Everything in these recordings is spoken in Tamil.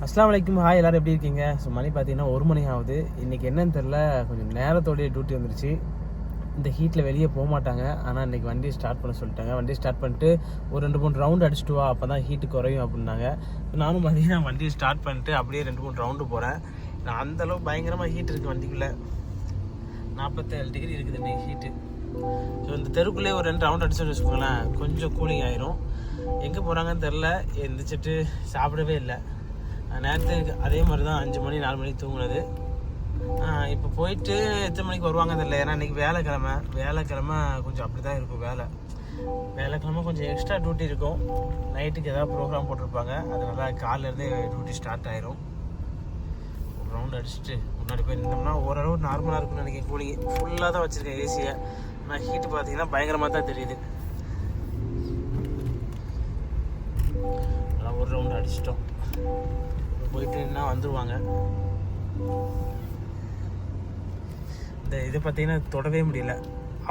அஸ்ஸலாமு அலைக்கும். ஹாய், எல்லோரும் எப்படி இருக்கீங்க? ஸோ மணி பார்த்தீங்கன்னா 1 மணி ஆகுது. இன்றைக்கி என்னன்னு தெரில, கொஞ்சம் நேரத்தோடைய டியூட்டி வந்துருச்சு. இந்த ஹீட்டில் வெளியே போக மாட்டாங்க. ஆனால் இன்றைக்கி வண்டியை ஸ்டார்ட் பண்ண சொல்லிட்டாங்க. வண்டியை ஸ்டார்ட் பண்ணிட்டு ஒரு 2-3 ரவுண்டு அடிச்சுட்டு வா, அப்போ தான் ஹீட்டு குறையும் அப்படின்னாங்க. நானும் பார்த்தீங்கன்னா வண்டியை ஸ்டார்ட் பண்ணிட்டு அப்படியே 2-3 ரவுண்டு போகிறேன். நான் அந்தளவுக்கு பயங்கரமாக ஹீட் இருக்குது வண்டிக்குள்ளே. 47 டிகிரி இருக்குது இன்றைக்கி ஹீட்டு. ஸோ இந்த தெருக்குள்ளேயே ஒரு 2 ரவுண்ட் அடிச்சுட்டு வச்சுக்கோங்களேன், கொஞ்சம் கூலிங் ஆயிரும். எங்கே போகிறாங்கன்னு தெரில. எழுந்திரிச்சிட்டு சாப்பிடவே இல்லை. நேரத்துக்கு அதே மாதிரி தான் 5 மணி 4 மணிக்கு தூங்குனது. இப்போ போயிட்டு எத்தனை மணிக்கு வருவாங்கன்னு தெரியல. ஏன்னா இன்றைக்கி வேலைக்கிழமை கொஞ்சம் அப்படி தான் இருக்கும். வேலைக்கிழமை கொஞ்சம் எக்ஸ்ட்ரா டியூட்டி இருக்கும். நைட்டுக்கு ஏதாவது ப்ரோக்ராம் போட்டிருப்பாங்க. அதனால் காலையிலேருந்தே டியூட்டி ஸ்டார்ட் ஆயிரும். ஒரு ரவுண்ட் அடிச்சுட்டு முன்னாடி போய் நின்றோம்னா ஓரளவு நார்மலாக இருக்கும்னு நினைக்கிறேன். கூலிங் ஃபுல்லாக தான் வச்சுருக்கேன் ஏசியை. ஆனால் ஹீட்டு பார்த்தீங்கன்னா பயங்கரமாக தான் தெரியுது. அதான் ஒரு ரவுண்டு அடிச்சிட்டோம். போயிட்டு என்ன வந்துடுவாங்க. இந்த இதை பார்த்தீங்கன்னா தொடவே முடியல,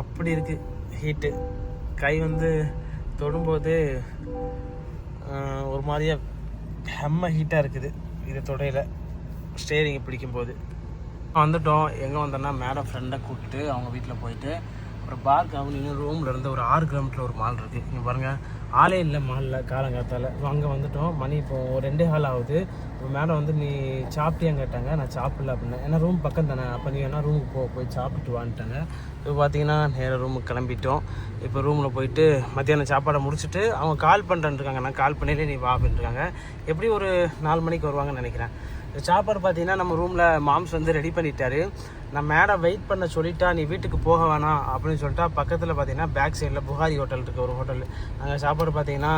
அப்படி இருக்குது ஹீட்டு. கை தொடும்போது ஒரு மாதிரியாக செம்ம ஹீட்டாக இருக்குது. இதை தொடையில் ஸ்டேரிங்கை பிடிக்கும்போது வந்துட்டோம். எங்கே வந்தோன்னா மேடம் ஃப்ரெண்டை கூப்பிட்டு அவங்க வீட்டில் போயிட்டு அப்புறம் பார்க் அவனின்னு ரூமில் இருந்து ஒரு 6 கிலோமீட்டர் ஒரு மால் இருக்குது. இங்கே பாருங்கள், ஆளே இல்லை மாலில் காலங்காத்தால். அங்கே வந்துட்டோம். மணி இப்போ ஒரு 2 கால் ஆகுது. இப்போ மேடம் நீ சாப்பிட்டியான்னு கேட்டாங்க. நான் சாப்பிடல அப்படின்னேன். ஏன்னா ரூம் பக்கம் தானே, அப்போ நீ வேணா ரூமுக்கு போய் சாப்பிட்டு வான்ட்டாங்க. இப்போ பார்த்தீங்கன்னா நேராக ரூமுக்கு கிளம்பிட்டோம். இப்போ ரூமில் போயிட்டு மத்தியானம் சாப்பாடை முடிச்சுட்டு அவங்க கால் பண்ணுறேன்ருக்காங்க. நான் கால் பண்ணிலே நீ வா அப்படின்ட்டுருக்காங்க. எப்படி ஒரு 4 மணிக்கு வருவாங்கன்னு நினைக்கிறேன். சாப்பாடு பார்த்தீங்கன்னா நம்ம ரூமில் மாம்ஸ் ரெடி பண்ணிட்டாரு. நான் மேடம் வெயிட் பண்ண சொல்லிட்டா, நீ வீட்டுக்கு போக வேணாம் அப்படின்னு சொல்லிட்டா. பக்கத்தில் பார்த்தீங்கன்னா பேக் சைடில் புகாரி ஹோட்டல் இருக்குது, ஒரு ஹோட்டல். நாங்கள் சாப்பாடு பார்த்தீங்கன்னா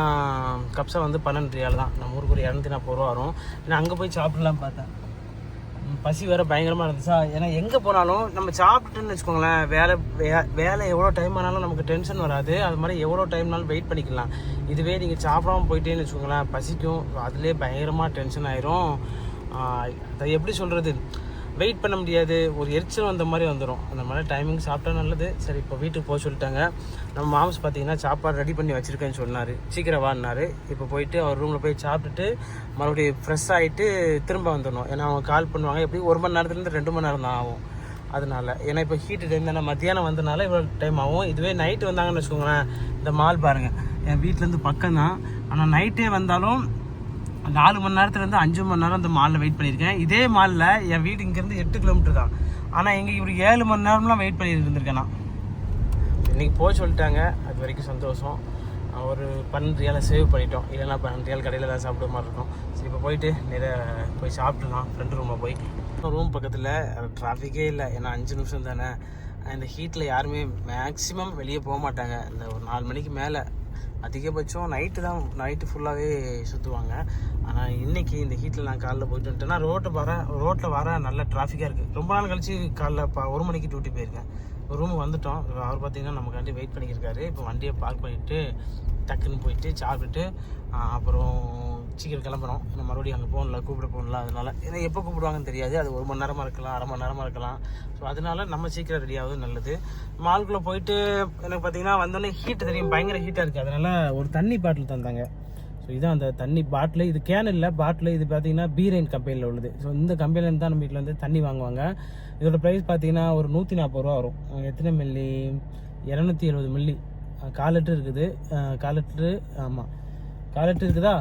கப்ஸை 12 ரியால் தான். நம்ம ஊருக்கு ஒரு 240 ரூபா வரும். ஏன்னா அங்கே போய் சாப்பிடலாம் பார்த்தேன். பசி வேறு பயங்கரமாக இருந்துச்சா. ஏன்னா எங்கே போனாலும் நம்ம சாப்பிட்டுன்னு வச்சுக்கோங்களேன், வேலை எவ்வளோ டைம் ஆனாலும் நமக்கு டென்ஷன் வராது. அது மாதிரி எவ்வளோ டைம்னாலும் வெயிட் பண்ணிக்கலாம். இதுவே நீங்கள் சாப்பிடாமல் போயிட்டேன்னு வச்சுக்கோங்களேன், பசிக்கும். அதிலே பயங்கரமாக டென்ஷன் ஆயிரும். அதை எப்படி சொல்கிறது, வெயிட் பண்ண முடியாது. ஒரு எரிச்சல் வந்த மாதிரி வந்துடும். அந்த மாதிரி டைமிங் சாப்பிட்டா நல்லது. சரி, இப்போ வீட்டுக்கு போக சொல்லிட்டாங்க. நம்ம மாம்ஸ் பார்த்தீங்கன்னா சாப்பாடு ரெடி பண்ணி வச்சுருக்கேன்னு சொன்னார். சீக்கிரம் வான்னார். இப்போ போயிட்டு அவர் ரூமில் போய் சாப்பிட்டுட்டு மறுபடியும் ஃப்ரெஷ் ஆகிட்டு திரும்ப வந்துடணும். ஏன்னா அவங்க கால் பண்ணுவாங்க. எப்படி 1 மணி நேரத்துலேருந்து 2 மணி நேரம் தான் ஆகும். அதனால ஏன்னா இப்போ ஹீட்டு டைம் தானே, மத்தியானம் வந்தனால இவ்வளோ டைம் ஆகும். இதுவே நைட்டு வந்தாங்கன்னு வச்சுக்கோங்களேன், இந்த மால் பாருங்கள், என் வீட்டிலேருந்து பக்கம் தான். ஆனால் நைட்டே வந்தாலும் 4 மணி நேரத்துலேருந்து 5 மணி நேரம் அந்த மாலில் வெயிட் பண்ணியிருக்கேன். இதே மாலில் என் வீடு இங்கேருந்து 8 கிலோமீட்டர் தான். ஆனால் எங்கே இப்படி 7 மணி நேரம்லாம் வெயிட் பண்ணிட்டு இருந்திருக்கேன் நான். இன்றைக்கி போக சொல்லிட்டாங்க, அது வரைக்கும் சந்தோஷம். ஒரு 12 ரியாலை சேவ் பண்ணிட்டோம். இல்லைன்னா 12 ரியால் கடையில் தான் சாப்பிட மாதிரி இருக்கும். சரி, இப்போ போயிட்டு நிறைய போய் சாப்பிட்டுலாம் ஃப்ரெண்டு ரூமில் போய். ரூம் பக்கத்தில் டிராஃபிக்கே இல்லை. ஏன்னா 5 நிமிஷம் தானே. இந்த ஹீட்டில் யாருமே மேக்ஸிமம் வெளியே போக மாட்டாங்க. இந்த ஒரு 4 மணிக்கு மேலே அதிகபட்சம் நைட்டு ஃபுல்லாகவே சுற்றுவாங்க. ஆனால் இன்றைக்கி இந்த ஹீட்டில் நான் காலைல போயிட்டு வந்துட்டேன்னா ரோட்டில் வர நல்ல டிராஃபிக்காக இருக்குது. ரொம்ப நாள் கழிச்சு காலைல 1 மணிக்கு டியூட்டி போயிருக்கேன். ரூமுக்கு வந்துட்டோம். அவர் பார்த்திங்கன்னா நமக்காண்டி வெயிட் பண்ணிக்கிருக்காரு. இப்போ வண்டியை பார்க் பண்ணிவிட்டு டக்குன்னு போயிட்டு சாப்பிட்டுட்டு அப்புறம் சீக்கிரம் கிளம்புறோம். ஏன்னா மறுபடியும் அங்கே போகணும்ல, கூப்பிட போகணும்ல. அதனால் ஏன்னா எப்போ கூப்பிடுவாங்கன்னு தெரியாது. அது 1 மணி நேரமாக இருக்கலாம், அரை மணி நேரமாக இருக்கலாம். ஸோ அதனால நம்ம சீக்கிரம் ரெடி ஆகுது நல்லது. மாலுக்குள்ளே போயிட்டு எனக்கு பார்த்திங்கன்னா வந்தோடனே ஹீட்டு தெரியும், பயங்கர ஹீட்டாக இருக்குது. அதனால் ஒரு தண்ணி பாட்டில் தந்தாங்க. ஸோ இதுதான் அந்த தண்ணி பாட்டில். இது கேன் இல்லை, பாட்டில். இது பார்த்திங்கன்னா பீரைன் கம்பெனியில் உள்ளது. ஸோ இந்த கம்பெனிலேருந்து தான் நம்ம வீட்டில் தண்ணி வாங்குவாங்க. இதோட ப்ரைஸ் பார்த்திங்கன்னா ஒரு 140 ரூபா வரும். எத்தனை மில்லி? 270 மில்லி. 4 லிட்டர் இருக்குது. 4 லிட்டரு, ஆமாம் 4 லிட்டர் இருக்குதா.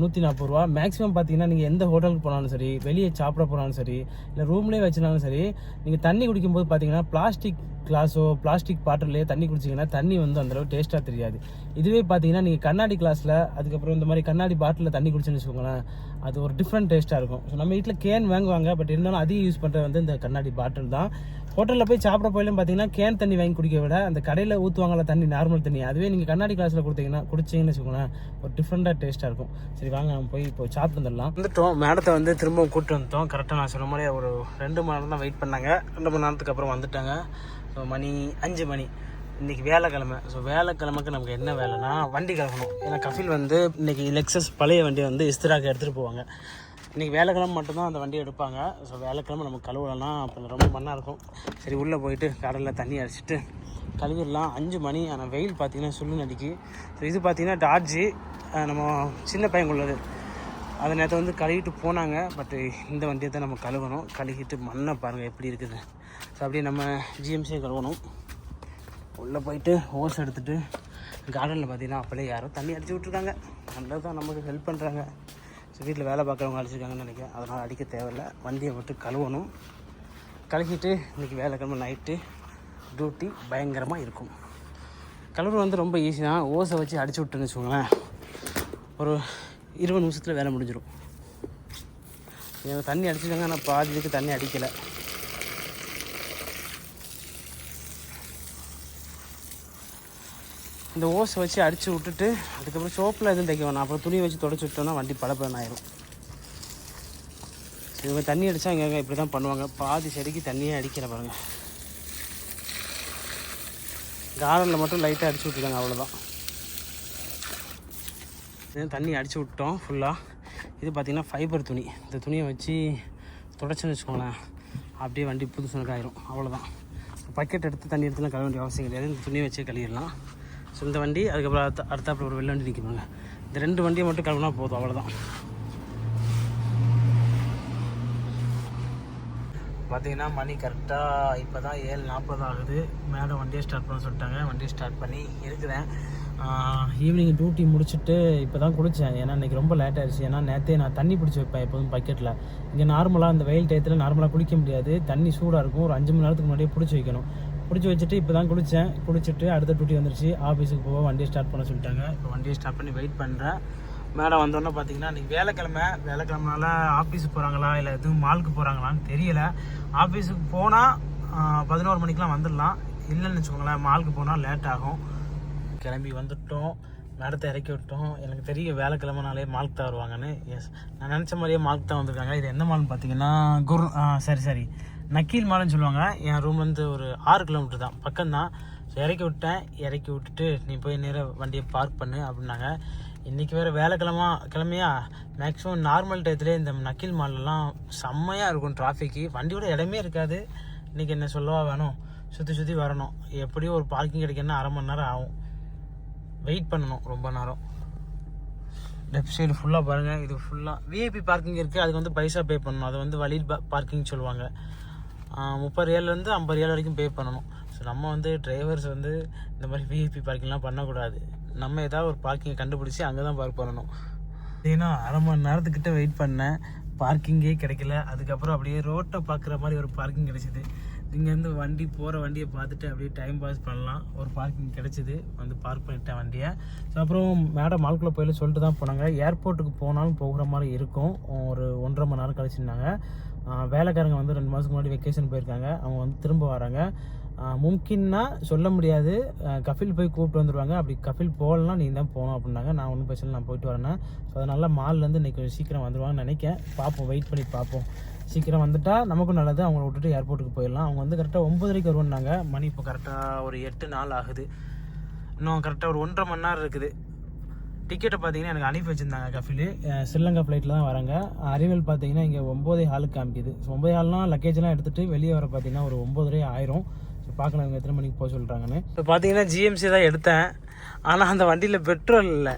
140 ரூபா. மேக்ஸிமம் பார்த்தீங்கன்னா நீங்கள் எந்த ஹோட்டலுக்கு போனாலும் சரி, வெளியே சாப்பிட போனாலும் சரி, இல்லை ரூம்லேயே வச்சுனாலும் சரி, நீங்கள் தண்ணி குடிக்கும்போது பார்த்தீங்கன்னா பிளாஸ்டிக் கிளாஸோ பிளாஸ்டிக் பாட்டிலே தண்ணி குடிச்சிங்கன்னா தண்ணி அந்தளவு டேஸ்ட்டாக தெரியாது. இதுவே பார்த்தீங்கன்னா நீங்கள் கண்ணாடி கிளாஸில், அதுக்கப்புறம் இந்த மாதிரி கண்ணாடி பாட்டிலில் தண்ணி குடிச்சுன்னு வச்சுக்கோங்களேன், அது ஒரு டிஃப்ரெண்ட் டேஸ்ட்டாக இருக்கும். ஸோ நம்ம வீட்டில் கேன் வாங்குவாங்க. பட் இருந்தாலும் அதிகம் யூஸ் பண்ணுறது இந்த கண்ணாடி பாட்டில் தான். ஹோட்டலில் போய் சாப்பிட போயிலும் பார்த்தீங்கன்னா கேன் தண்ணி வாங்கி குடிக்க விட அந்த கடையில் ஊற்றுவாங்கள தண்ணி, நார்மல் தண்ணி, அதுவே நீங்கள் கண்ணாடி கிளாஸில் குடிச்சிங்கன்னு வச்சுக்கோங்களேன், ஒரு டிஃப்ரெண்ட்டாக டேஸ்ட்டாக இருக்கும். சரி, வாங்க நம்ம போய் இப்போ சாப்பிட்டு வந்துடலாம். வந்துட்டோம். மேடத்தை திரும்பவும் கூப்பிட்டு வந்துட்டோம். கரெக்டாக நான் சொன்ன மாதிரி ஒரு 2 மணி நேரம் தான் வெயிட் பண்ணாங்க. 2 மணி நேரத்துக்கு அப்புறம் வந்துட்டாங்க. ஸோ மணி 5 மணி. இன்றைக்கி வேலைக்கிழமை. ஸோ வேலைக்கிழமைக்கு நமக்கு என்ன வேலைன்னா வண்டி கழுவணும். ஏன்னா கஃபில் இன்றைக்கி லெக்ஸஸ் பழைய வண்டி இஸ்திராக்கு எடுத்துகிட்டு போவாங்க. இன்றைக்கி வேலைக்கிழமை மட்டும்தான் அந்த வண்டியை எடுப்பாங்க. ஸோ வேலைக்கிழமை நம்ம கழுவலாம். அப்போ ரொம்ப மண்ணாக இருக்கும். சரி, உள்ளே போயிட்டு கடலில் தண்ணி அடிச்சுட்டு கழுவிடலாம். 5 மணி. ஆனால் வெயில் பார்த்திங்கன்னா சுள்ளுன்னு அடிக்கி. ஸோ இது பார்த்திங்கன்னா டாட்ஜி, நம்ம சின்ன பையன் உள்ளது. அதை நேரத்தை வந்து கழுவிட்டு போனாங்க. பட்டு இந்த வண்டியை தான் நம்ம கழுவணும். கழுவிட்டு மண்ணை பாருங்கள் எப்படி இருக்குது. ஸோ அப்படியே நம்ம ஜிஎம்சியை கழுவணும். உள்ளே போயிட்டு ஹோஸ் எடுத்துகிட்டு கார்டனில் பார்த்தீங்கன்னா அப்படியே யாரோ தண்ணி அடிச்சு விட்ருக்காங்க. நல்லது தான், நமக்கு ஹெல்ப் பண்ணுறாங்க. ஸோ வீட்டில் வேலை பார்க்குறவங்க அடிச்சிருக்காங்கன்னு நினைக்கிறேன். அதனால் அடிக்க தேவையில்லை. வண்டியை மட்டும் கழுவணும். கழுவிட்டு இன்றைக்கி வேலைக்கிழமை நைட்டு டியூட்டி பயங்கரமாக இருக்கும். கழுவு வந்து ரொம்ப ஈஸி தான். ஓஸை வச்சு அடிச்சு விட்டுன்னு வச்சுக்கோங்களேன், ஒரு 20 நிமிஷத்தில் வேலை முடிஞ்சிடும். எனக்கு தண்ணி அடிச்சிருக்காங்க, ஆனால் பாதி இதுக்கு தண்ணி அடிக்கலை. இந்த ஓஸை வச்சு அடித்து விட்டுட்டு அதுக்கப்புறம் சோப்பில் எதுவும் தைக்க வேணாம். அப்புறம் துணியை வச்சு தொடச்சி விட்டோன்னா வண்டி பளபளன்னு ஆயிரும். இவங்க தண்ணி அடித்தா இங்கே இப்படி தான் பண்ணுவாங்க. பாதி செடிக்கு தண்ணியே அடிக்கலை பாருங்கள். கார்டனில் மட்டும் லைட்டாக அடிச்சு விட்ருக்காங்க, அவ்வளோதான். இது தண்ணி அடித்து விட்டோம் ஃபுல்லாக. இது பார்த்திங்கன்னா ஃபைபர் துணி. இந்த துணியை வச்சு தொடச்சுன்னு வச்சுக்கோங்களேன், அப்படியே வண்டி புது சுனக்காயிரும். அவ்வளோதான். பக்கெட் எடுத்து தண்ணி எடுத்துலாம் கழுவ வேண்டிய அவசியம் கிடையாது. இந்த துணியை வச்சு கழுவிடலாம். ஸோ இந்த வண்டி, அதுக்கப்புறம் அடுத்தாப்புல ஒரு வெள்ளை வண்டி நிற்கிறாங்க. இந்த 2 வண்டியை மட்டும் கழுவினா போதும், அவ்வளோதான். பார்த்தீங்கன்னா மணி கரெக்டாக இப்போ தான் 7:40 ஆகுது. மேடம் வண்டியை ஸ்டார்ட் பண்ண சொல்லிட்டாங்க. வண்டியை ஸ்டார்ட் பண்ணி இருக்கிறேன். ஈவினிங் டியூட்டி முடிச்சுட்டு இப்போ தான் குளித்தேன். ஏன்னா இன்றைக்கி ரொம்ப லேட் ஆகிடுச்சு. ஏன்னா நேற்றே நான் தண்ணி பிடிச்சி வைப்பேன் எப்போதும் பக்கெட்டில். இங்கே நார்மலாக இந்த வெயில் டயத்தில் நார்மலாக குளிக்க முடியாது, தண்ணி சூடாக இருக்கும். ஒரு 5 மணி நேரத்துக்கு முன்னாடியே பிடிச்சி வைக்கணும். பிடிச்சி வச்சுட்டு இப்போ தான் குளித்தேன். குளிச்சுட்டு அடுத்த டியூட்டி வந்துருச்சு. ஆஃபீஸுக்கு போக வண்டியை ஸ்டார்ட் பண்ண சொல்லிட்டாங்க. இப்போ வண்டியை ஸ்டார்ட் பண்ணி வெயிட் பண்ணுறேன். மேடம் வந்தோடனே பார்த்தீங்கன்னா இன்றைக்கி வேலைக்கிழமைனால ஆஃபீஸுக்கு போகிறாங்களா இல்லை எதுவும் மாலுக்கு போகிறாங்களான்னு தெரியலை. ஆஃபீஸுக்கு போனால் 11 மணிக்கெலாம் வந்துடலாம். இல்லைன்னு வச்சுக்கோங்களேன், மாலுக்கு போனால் லேட் ஆகும். கிளம்பி வந்துவிட்டோம். மேடத்தை இறக்கி விட்டோம். எனக்கு தெரியும் வேலைக்கிழமைனாலே மாலுக்கு தான் வருவாங்கன்னு. எஸ், நான் நினச்ச மாதிரியே மாலுக்கு தான் வந்திருக்காங்க. இது எந்த மால்னு பார்த்தீங்கன்னா சரி நக்கீல் மால்னு சொல்லுவாங்க. என் ரூம்லேருந்து ஒரு 6 கிலோமீட்டர் தான், பக்கம்தான். ஸோ இறக்கி விட்டுட்டு நீ போய் நேராக வண்டியை பார்க் பண்ணு அப்படின்னாங்க. இன்றைக்கி வேறு கிழமையா மேக்ஸிமம் நார்மல் டயத்துலேயே இந்த நக்கீல் மாலெலாம் செம்மையாக இருக்கும். டிராஃபிக்கு வண்டியோட இடமே இருக்காது. இன்றைக்கி என்ன சொல்லவா வேணும், சுற்றி வரணும். எப்படியும் ஒரு பார்க்கிங் கிடைக்கணும்னா 1/2 மணி நேரம் ஆகும். வெயிட் பண்ணணும் ரொம்ப நேரம். லெஃப்ட் சைடு ஃபுல்லாக பாருங்கள். இது ஃபுல்லாக விஐபி பார்க்கிங் இருக்குது. அதுக்கு வந்து பைசா பே பண்ணணும். அது வந்து வழி பார்க்கிங் சொல்லுவாங்க. 30 ரியாலேருந்து 50 ரியால் வரைக்கும் பே பண்ணணும். ஸோ நம்ம வந்து டிரைவர்ஸ் வந்து இந்த மாதிரி விஐபி பார்க்கிங்லாம் பண்ணக்கூடாது. நம்ம ஏதாவது ஒரு பார்க்கிங்கை கண்டுபிடிச்சி அங்கே தான் பார்க் பண்ணணும். ஏன்னா 1/2 மணி நேரத்துக்கிட்ட வெயிட் பண்ணேன், பார்க்கிங்கே கிடைக்கல. அதுக்கப்புறம் அப்படியே ரோட்டை பார்க்குற மாதிரி ஒரு பார்க்கிங் கிடைச்சிது. இங்கேருந்து வண்டி போகிற வண்டியை பார்த்துட்டு அப்படியே டைம் பாஸ் பண்ணலாம். ஒரு பார்க்கிங் கிடச்சிது, வந்து பார்க் பண்ணிட்டேன் வண்டியை. ஸோ அப்புறம் மேடம் மால்குள்ளே போயில சொல்லிட்டு தான் போனாங்க. ஏர்போர்ட்டுக்கு போனாலும் போகிற மாதிரி இருக்கும். ஒரு 1.5 மணி நேரம் கழிச்சுருந்தாங்க. வேலைக்காரங்க வந்து 2 மாதத்துக்கு முன்னாடி வெக்கேஷன் போயிருக்காங்க. அவங்க வந்து திரும்ப வராங்க. மும்கின்னா சொல்ல முடியாது, கஃபில் போய் கூப்பிட்டு வந்துடுவாங்க. அப்படி கஃபில் போகலன்னா நீ தான் போகணும் அப்படின்னாங்க. நான் ஒன்றும் பிரச்சனை, நான் போயிட்டு வரேன். ஸோ அதனால மால்லேருந்து இன்றைக்கி கொஞ்சம் சீக்கிரம் வந்துடுவாங்கன்னு நினைக்கிறேன். பார்ப்போம், வெயிட் பண்ணி பார்ப்போம். சீக்கிரம் வந்துட்டால் நமக்கும் நல்லது. அவங்கள விட்டுட்டு ஏர்போர்ட்டுக்கு போயிடலாம். அவங்க வந்து கரெக்டாக 9:30 வருவாங்க. மணி இப்போ கரெக்டாக ஒரு 8 ஆகுது. இன்னும் கரெக்டாக ஒரு 1.5 மணி நேரம் இருக்குது. டிக்கெட்டை பார்த்தீங்கன்னா எனக்கு அனுப்பி வச்சுருந்தாங்க கஃபில். ஸ்ரீலங்கா ஃப்ளைட்டில் தான் வராங்க. அரைவல் பார்த்தீங்கன்னா இங்கே 9:15 காமிக்குது. ஸோ 9:15 லக்கேஜெலாம் எடுத்துகிட்டு வெளியே வர பார்த்தீங்கன்னா ஒரு 9:30 ஆயிரும். ஸோ பார்க்கலாம் இவங்க எத்தனை மணிக்கு போக சொல்கிறாங்கன்னு. இப்போ பார்த்தீங்கன்னா ஜிஎம்சி தான் எடுத்தேன். ஆனால் அந்த வண்டியில் பெட்ரோல் இல்லை.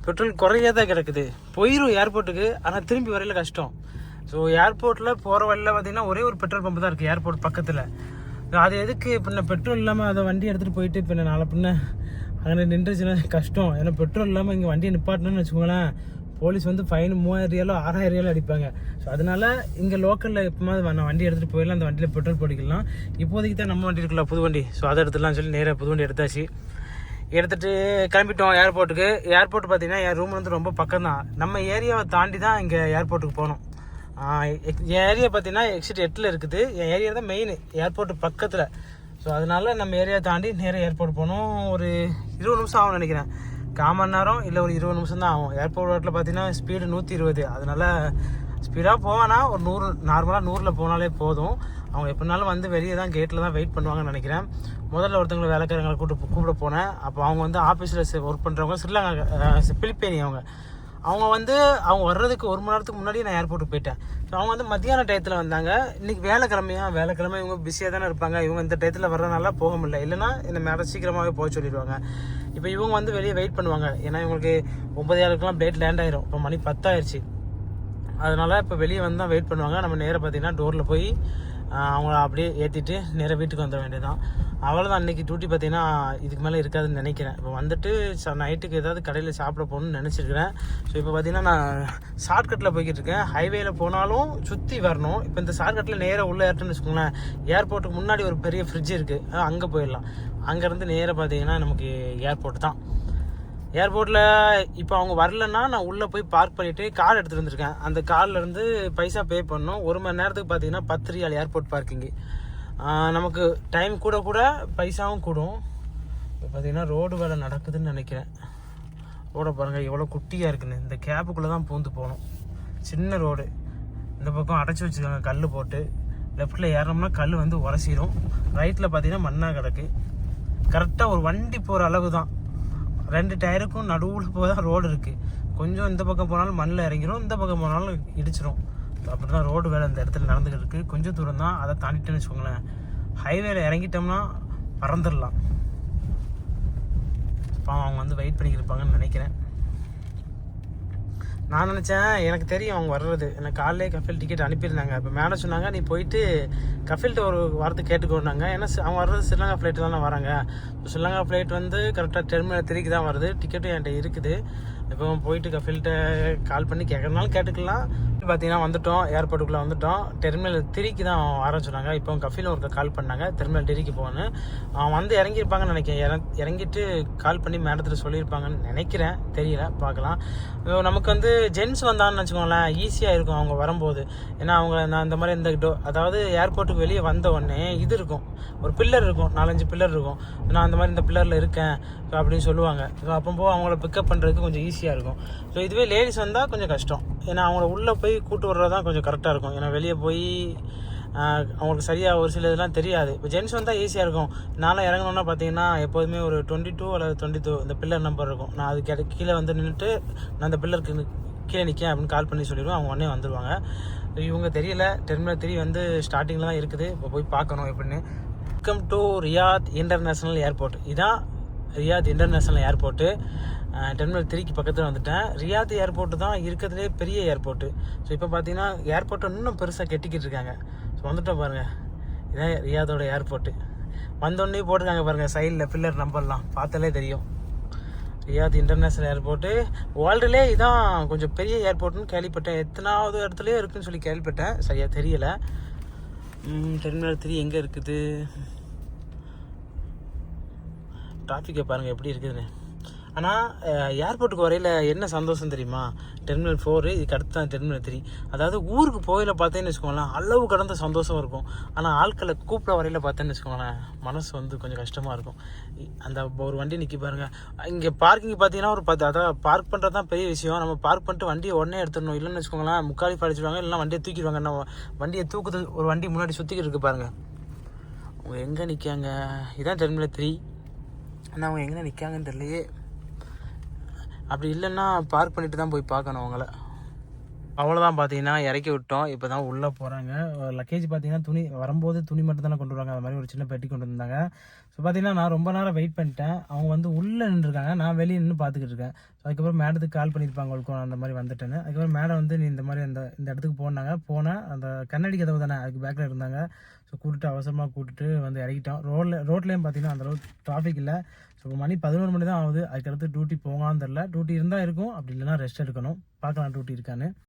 பெட்ரோல் குறையாக தான் கிடக்குது. போயிடும் ஏர்போர்ட்டுக்கு, ஆனால் திரும்பி வரையில் கஷ்டம். ஸோ ஏர்போர்ட்டில் போகிற வழியில் பார்த்தீங்கன்னா ஒரே ஒரு பெட்ரோல் பம்பு தான் இருக்குது ஏர்போர்ட் பக்கத்தில். அது எதுக்கு இப்போ பெட்ரோல் இல்லாமல் அதை வண்டி எடுத்துகிட்டு போயிட்டு இப்போ நாளை அங்கே நின்றுச்சுன்னா கஷ்டம். ஏன்னா பெட்ரோல் இல்லாமல் இங்கே வண்டியை நிப்பாட்டணும்னு வச்சுக்கோங்களேன், போலீஸ் வந்து ஃபைன் 3000 ரியாலோ 6000 ரியாலோ அடிப்பாங்க. ஸோ அதனால் இங்கே லோக்கலில் எப்போது நான் வண்டி எடுத்துகிட்டு போயிடலாம், அந்த வண்டியில் பெட்ரோல் போட்டுக்கலாம். இப்போதைக்கு தான் நம்ம வண்டி இருக்குல்ல புது வண்டி, ஸோ அதை எடுத்துடலாம் சொல்லி நேராக புது வண்டி எடுத்தாச்சு. எடுத்துகிட்டு கிளம்பிட்டோம் ஏர்போர்ட்டுக்கு. ஏர்போர்ட் பார்த்தீங்கன்னா என் ரூம் வந்து ரொம்ப பக்கம் தான். நம்ம ஏரியாவை தாண்டி தான் இங்கே ஏர்போர்ட்டுக்கு போகணும். என் ஏரியா பார்த்தீங்கன்னா எக்ஸிட் 8 இருக்குது. என் ஏரியா தான் மெயின் ஏர்போர்ட்டு பக்கத்தில். ஸோ அதனால் நம்ம ஏரியா தாண்டி நேராக ஏர்போர்ட் போகணும். ஒரு 20 நிமிஷம் ஆகும்னு நினைக்கிறேன். 1/4 மணி நேரம் இல்லை ஒரு 20 நிமிஷம் தான் ஆகும். ஏர்போர்ட் ரோட்டில் பார்த்தீங்கன்னா ஸ்பீடு 120. அதனால் ஸ்பீடாக போவேன்னா ஒரு 100, நார்மலாக 100ல் போனாலே போதும். அவங்க எப்படினாலும் வந்து வெளியே தான் கேட்டில் தான் வெயிட் பண்ணுவாங்கன்னு நினைக்கிறேன். முதல்ல ஒருத்தவங்களை வேலைக்காரங்களை கூப்பிட போனேன். அப்போ அவங்க வந்து ஆஃபீஸில் ஒர்க் பண்ணுறவங்க ஸ்ரீலங்கா பிலிப்பைனி. அவங்க வந்து அவங்க வர்றதுக்கு 1 மணி நேரத்துக்கு முன்னாடி நான் ஏர்போர்ட்டுக்கு போயிட்டேன். ஸோ அவங்க வந்து மத்தியான டயத்தில் வந்தாங்க. இன்றைக்கி வேலைக்கிழமை இவங்க பிஸியாக தானே இருப்பாங்க. இவங்க இந்த டயத்தில் வர்றதுனால போக முடியல. இல்லைனா இந்த மேடம் சீக்கிரமாகவே போக சொல்லிடுவாங்க. இப்போ இவங்க வந்து வெளியே வெயிட் பண்ணுவாங்க. ஏன்னா இவங்களுக்கு 9:00 ஃப்ளைட் லேண்ட் ஆயிரும். இப்போ மணி 10 ஆயிடுச்சு. அதனால் இப்போ வெளியே வந்து தான் வெயிட் பண்ணுவாங்க. நம்ம நேராக பார்த்தீங்கன்னா டோரில் போய் அவங்கள அப்படியே ஏற்றிட்டு நேராக வீட்டுக்கு வந்துட வேண்டியதான். அவ்வளோதான். அன்றைக்கி டியூட்டி பார்த்தீங்கன்னா இதுக்கு மேலே இருக்காதுன்னு நினைக்கிறேன். இப்போ வந்துட்டு நைட்டுக்கு ஏதாவது கடையில் சாப்பிட போகணுன்னு நினச்சிருக்கிறேன். ஸோ இப்போ பார்த்தீங்கன்னா நான் ஷார்ட்கட்டில் போய்கிட்டு இருக்கேன். ஹைவேயில் போனாலும் சுற்றி வரணும். இப்போ இந்த ஷார்ட்கட்டில் நேராக உள்ளே ஏறட்டுன்னு வச்சுக்கோங்களேன், ஏர்போர்ட்டுக்கு முன்னாடி ஒரு பெரிய ஃப்ரிட்ஜ் இருக்குது, அங்கே போயிடலாம். அங்கேருந்து நேராக பார்த்தீங்கன்னா நமக்கு ஏர்போர்ட் தான். ஏர்போர்ட்டில் இப்போ அவங்க வரலன்னா நான் உள்ளே போய் பார்க் பண்ணிவிட்டு கார் எடுத்துகிட்டு வந்திருக்கேன். அந்த கார்லேருந்து பைசா பே பண்ணணும். 1 மணி நேரத்துக்கு பார்த்தீங்கன்னா 10 ரியால் ஏர்போர்ட் பார்க்கிங்கு. நமக்கு டைம் கூட பைசாவும் கூடும். இப்போ பார்த்தீங்கன்னா ரோடு வேலை நடக்குதுன்னு நினைக்கிறேன். ரோடை பாருங்கள் எவ்வளோ குட்டியாக இருக்குன்னு. இந்த கேப்புக்குள்ளே தான் பூந்து போகணும். சின்ன ரோடு. இந்த பக்கம் அடைச்சி வச்சுருக்காங்க கல் போட்டு. லெஃப்ட்டில் ஏறணும்னா கல் வந்து உரசிடும். ரைட்டில் பார்த்தீங்கன்னா மண்ணாக கிடக்கு. கரெக்டாக ஒரு வண்டி போகிற அளவு தான். 2 டயருக்கும் நடுவில் போய் தான் ரோடு இருக்குது. கொஞ்சம் இந்த பக்கம் போனாலும் மண்ணில் இறங்கிடும், இந்த பக்கம் போனாலும் இடிச்சிடும். அப்படி தான் ரோடு வேலை இந்த இடத்துல நடந்துக்கிட்டு இருக்குது. கொஞ்சம் தூரம் தான். அதை தாண்டிட்டேன்னு வச்சுக்கோங்களேன், ஹைவேல இறங்கிட்டோம்னா பறந்துடலாம். அவங்க வந்து வெயிட் பண்ணிக்கிருப்பாங்கன்னு நினைக்கிறேன். நான் நினச்சேன் எனக்கு தெரியும் அவங்க வர்றது. எனக்கு காலையிலே கஃபில் டிக்கெட் அனுப்பியிருந்தாங்க. இப்போ மேடம் சொன்னாங்க நீ போயிட்டு கஃபில்கிட்ட ஒரு வாரத்தை கேட்டுக்கோன்னாங்க. ஏன்னா அவங்க வர்றது ஸ்ரீலங்கா ஃப்ளைட்டு தானே வராங்க. ஸ்ரீலங்கா ஃப்ளைட் வந்து கரெக்டாக டெர்மினல் 3க்கு தான் வருது. டிக்கெட்டும் என்கிட்ட இருக்குது. இப்போ போயிட்டு கஃபில்கிட்ட கால் பண்ணி கேட்குறதுனாலும் கேட்டுக்கலாம். பார்த்தீங்கன்னா வந்துட்டோம், ஏர்போர்ட்டுக்குள்ளே வந்துட்டோம். டெர்மினல் 3க்கு தான் வர சொன்னாங்க. இப்போ கஃபில் ஒரு கால் பண்ணாங்க டெர்மினல் 3க்கு போகணும். அவன் வந்து இறங்கியிருப்பாங்கன்னு நினைக்கிறேன். இறங்கிட்டு கால் பண்ணி மேடத்தில் சொல்லியிருப்பாங்கன்னு நினைக்கிறேன், தெரியல, பார்க்கலாம். நமக்கு வந்து ஜென்ஸ் வந்தான்னு வச்சுக்கோங்களேன் ஈஸியாக இருக்கும் அவங்க வரும்போது. ஏன்னா அவங்க நான் இந்த மாதிரி இந்த அதாவது ஏர்போர்ட்டுக்கு வெளியே வந்த உடனே இது இருக்கும், ஒரு பில்லர் இருக்கும், 4-5 பில்லர் இருக்கும். நான் அந்த மாதிரி இந்த பில்லரில் இருக்கேன் அப்படின்னு சொல்லுவாங்க. ஸோ அப்போ அவங்கள பிக்கப் பண்ணுறதுக்கு கொஞ்சம் ஈஸியாக இருக்கும். ஸோ இதுவே லேடிஸ் வந்தால் கொஞ்சம் கஷ்டம். ஏன்னா அவங்கள உள்ளே போய் கூட்டு வர்றது தான் கொஞ்சம் கரெக்டாக இருக்கும். ஏன்னா வெளியே போய் அவங்களுக்கு சரியாக ஒரு சில இதெல்லாம் தெரியாது. இப்போ ஜென்ஸ் வந்தால் ஈஸியாக இருக்கும். நானும் இறங்கணுன்னா பார்த்தீங்கன்னா எப்போதுமே ஒரு 22 அல்லது 22 இந்த பில்லர் நம்பர் இருக்கும். நான் அது கீழே வந்து நின்றுட்டு நான் அந்த பில்லருக்கு கீழே நிற்கேன் அப்படின்னு கால் பண்ணி சொல்லிடுவோம். அவங்க உடனே வந்துடுவாங்க. இவங்க தெரியல, டெர்மினல் 3 வந்து ஸ்டார்டிங்கில் தான் இருக்குது. இப்போ போய் பார்க்கணும் எப்படின்னு. Welcome to Riyadh international airport. இதுதான் ரியாத் இன்டர்நேஷ்னல் ஏர்போர்ட்டு. டெர்மினல் 3க்கு பக்கத்தில் வந்துட்டேன். ரியாத் ஏர்போர்ட்டு தான் இருக்கிறதுலே பெரிய ஏர்போர்ட்டு. ஸோ இப்போ பார்த்தீங்கன்னா ஏர்போர்ட்டை இன்னும் பெருசாக கெட்டிக்கிட்டு இருக்காங்க. ஸோ வந்துட்டோம் பாருங்கள், இதான் ரியாதோட ஏர்போர்ட்டு. வந்தோடனே போட்டிருக்காங்க பாருங்கள் சைடில் பில்லர் நம்பர்லாம், பார்த்தாலே தெரியும். ரியாத் இன்டர்நேஷ்னல் ஏர்போர்ட்டு வேர்ல்டுலே இதான் கொஞ்சம் பெரிய ஏர்போர்ட்டுன்னு கேள்விப்பட்டேன். எத்தனாவது இடத்துலையே இருக்குதுன்னு சொல்லி கேள்விப்பட்டேன், சரியாக தெரியலை. டெர்மினல் 3 எங்கே இருக்குது? டிராஃபிக்கை பாருங்கள் எப்படி இருக்குதுன்னு. ஆனால் ஏர்போர்ட்டுக்கு வரையில் என்ன சந்தோஷம் தெரியுமா? டெர்மினல் 4 இதுக்கு அடுத்து தான் டெர்மினல் 3. அதாவது ஊருக்கு போயில பார்த்தேன்னு வச்சுக்கோங்களேன் அளவு கடந்த சந்தோஷம் இருக்கும். ஆனால் ஆட்களை கூப்பிட வரையில் பார்த்தேன்னு வச்சுக்கோங்களேன் மனசு வந்து கொஞ்சம் கஷ்டமாக இருக்கும். அந்த ஒரு வண்டி நிற்கி பாருங்கள். இங்கே பார்க்கிங் பார்த்தீங்கன்னா ஒரு 10, அதாவது பார்க் பண்ணுறது தான் பெரிய விஷயம். நம்ம பார்க் பண்ணிட்டு வண்டியை உடனே எடுத்துடணும். இல்லைன்னு வச்சுக்கோங்களேன் முக்காலி படிச்சுடுவாங்க, இல்லைனா வண்டியை தூக்கிடுவாங்க. நம்ம வண்டியை தூக்குது ஒரு வண்டி முன்னாடி சுற்றிக்கிட்டு இருக்குது பாருங்கள். அவங்க எங்கே நிற்காங்க? இதான் டெர்மினல் 3. ஆனால் அவங்க எங்கே நிற்காங்கன்னு தெரியலையே. அப்படி இல்லைன்னா பார்க் பண்ணிட்டு தான் போய் பார்க்கணும் அவங்கள. அவ்வளோதான். பார்த்தீங்கன்னா இறக்கி விட்டோம். இப்போ தான் உள்ளே போகிறாங்க. லக்கேஜ் பார்த்தீங்கன்னா துணி வரும்போது துணி மட்டும் தானே கொண்டு வருவாங்க. அது மாதிரி ஒரு சின்ன பெட்டி கொண்டு வந்தாங்க. ஸோ பார்த்தீங்கன்னா நான் ரொம்ப நேரம் வெயிட் பண்ணிட்டேன். அவங்க வந்து உள்ளே நின்றுருக்காங்க, நான் வெளியே நின்று பார்த்துக்கிட்டு இருக்கேன். ஸோ அதுக்கப்புறம் மேடத்துக்கு கால் பண்ணியிருப்பாங்க அவங்களுக்கும் அந்த மாதிரி வந்துட்டேன்னு. அதுக்கப்புறம் மேடம் வந்து நீ இந்த மாதிரி இந்த இடத்துக்கு போனேன். அந்த கண்ணாடி கதவு தானே அதுக்கு பேக்கில் இருந்தாங்க. ஸோ அவசரமாக கூப்பிட்டு வந்து இறக்கிட்டோம். ரோட்லேயும் பார்த்தீங்கன்னா அந்தளவுக்கு டிராஃபிக் இல்லை. ஸோ மணி 11 மணி தான் ஆகுது. அதுக்கடுத்து டியூட்டி போகலான்னு தெரில. டியூட்டி இருந்தால் இருக்கும், அப்படி இல்லைனா ரெஸ்ட் எடுக்கணும். பார்க்கலாம் டியூட்டி இருக்கான்னு.